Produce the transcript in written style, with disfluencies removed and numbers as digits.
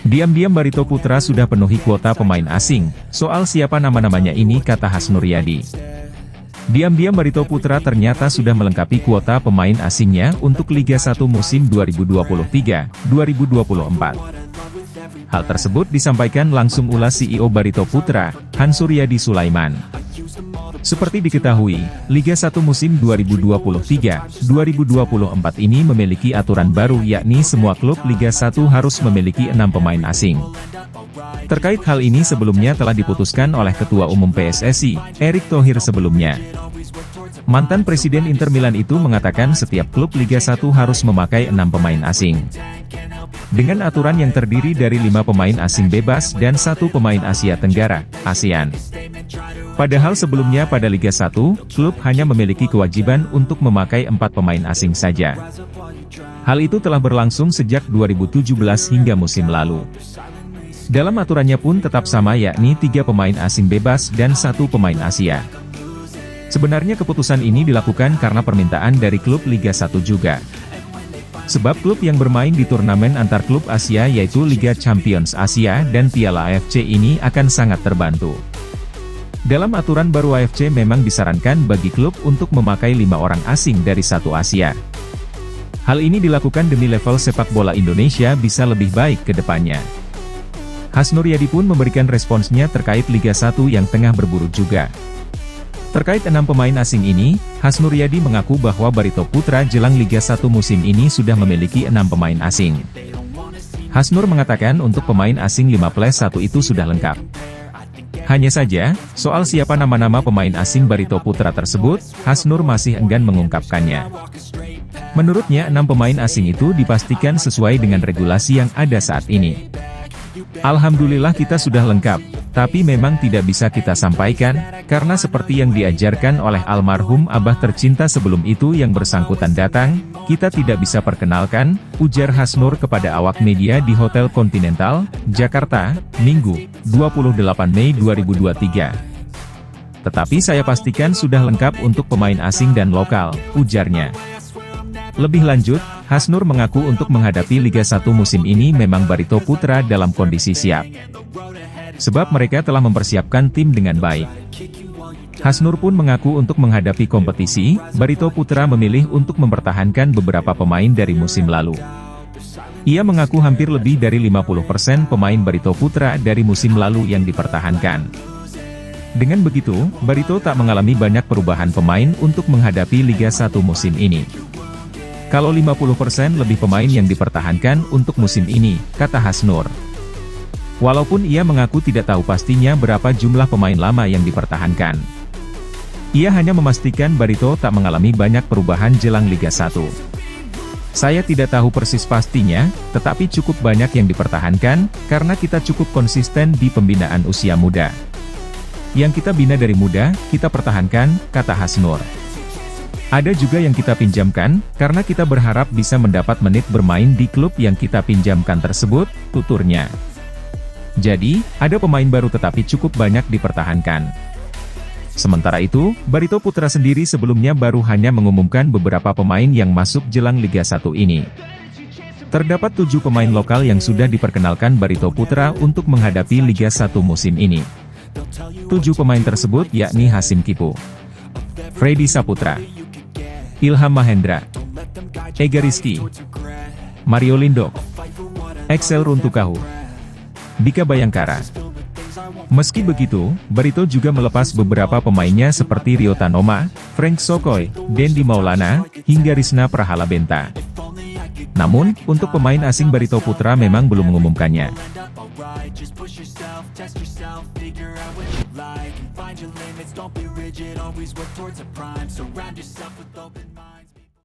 Diam-diam Barito Putra sudah penuhi kuota pemain asing. Soal siapa nama-namanya ini, kata Hasnur Riyadi. Diam-diam Barito Putra ternyata sudah melengkapi kuota pemain asingnya untuk Liga 1 musim 2023-2024. Hal tersebut disampaikan langsung ulas CEO Barito Putra, Hasnur Riyadi Sulaiman. Seperti diketahui, Liga 1 musim 2023-2024 ini memiliki aturan baru, yakni semua klub Liga 1 harus memiliki 6 pemain asing. Terkait hal ini sebelumnya telah diputuskan oleh Ketua Umum PSSI, Erick Thohir sebelumnya. Mantan Presiden Inter Milan itu mengatakan setiap klub Liga 1 harus memakai 6 pemain asing. Dengan aturan yang terdiri dari 5 pemain asing bebas dan 1 pemain Asia Tenggara, ASEAN. Padahal sebelumnya pada Liga 1, klub hanya memiliki kewajiban untuk memakai 4 pemain asing saja. Hal itu telah berlangsung sejak 2017 hingga musim lalu. Dalam aturannya pun tetap sama, yakni 3 pemain asing bebas dan 1 pemain Asia. Sebenarnya keputusan ini dilakukan karena permintaan dari klub Liga 1 juga. Sebab klub yang bermain di turnamen antar klub Asia yaitu Liga Champions Asia dan Piala AFC ini akan sangat terbantu. Dalam aturan baru AFC memang disarankan bagi klub untuk memakai 5 orang asing dari satu Asia. Hal ini dilakukan demi level sepak bola Indonesia bisa lebih baik ke depannya. Hasnur Riyadi pun memberikan responsnya terkait Liga 1 yang tengah berburu juga. Terkait 6 pemain asing ini, Hasnur Riyadi mengaku bahwa Barito Putra jelang Liga 1 musim ini sudah memiliki 6 pemain asing. Hasnur mengatakan untuk pemain asing 5+1 itu sudah lengkap. Hanya saja, soal siapa nama-nama pemain asing Barito Putra tersebut, Hasnur masih enggan mengungkapkannya. Menurutnya 6 pemain asing itu dipastikan sesuai dengan regulasi yang ada saat ini. Alhamdulillah kita sudah lengkap, tapi memang tidak bisa kita sampaikan, karena seperti yang diajarkan oleh almarhum abah tercinta sebelum itu yang bersangkutan datang, kita tidak bisa perkenalkan, ujar Hasnur kepada awak media di Hotel Continental, Jakarta, Minggu, 28 Mei 2023. Tetapi saya pastikan sudah lengkap untuk pemain asing dan lokal, ujarnya. Lebih lanjut, Hasnur mengaku untuk menghadapi Liga 1 musim ini memang Barito Putra dalam kondisi siap. Sebab mereka telah mempersiapkan tim dengan baik. Hasnur pun mengaku untuk menghadapi kompetisi, Barito Putra memilih untuk mempertahankan beberapa pemain dari musim lalu. Ia mengaku hampir lebih dari 50% pemain Barito Putra dari musim lalu yang dipertahankan. Dengan begitu, Barito tak mengalami banyak perubahan pemain untuk menghadapi Liga 1 musim ini. Kalau 50% lebih pemain yang dipertahankan untuk musim ini, kata Hasnur. Walaupun ia mengaku tidak tahu pastinya berapa jumlah pemain lama yang dipertahankan. Ia hanya memastikan Barito tak mengalami banyak perubahan jelang Liga 1. Saya tidak tahu persis pastinya, tetapi cukup banyak yang dipertahankan, karena kita cukup konsisten di pembinaan usia muda. Yang kita bina dari muda, kita pertahankan, kata Hasnur. Ada juga yang kita pinjamkan, karena kita berharap bisa mendapat menit bermain di klub yang kita pinjamkan tersebut, tuturnya. Jadi, ada pemain baru tetapi cukup banyak dipertahankan. Sementara itu, Barito Putra sendiri sebelumnya baru hanya mengumumkan beberapa pemain yang masuk jelang Liga 1 ini. Terdapat 7 pemain lokal yang sudah diperkenalkan Barito Putra untuk menghadapi Liga 1 musim ini. 7 pemain tersebut yakni Hasim Kipu, Freddy Saputra, Ilham Mahendra, Ega Rizky, Mario Lindok, Excel Runtukahu, Dika Bayangkara. Meski begitu, Barito juga melepas beberapa pemainnya seperti Rio Tanoma, Frank Sokoy, Dendi Maulana, hingga Rizna Prahalabenta. Namun, untuk pemain asing Barito Putra memang belum mengumumkannya. Find your limits, don't be rigid, always work towards a prime, surround yourself with open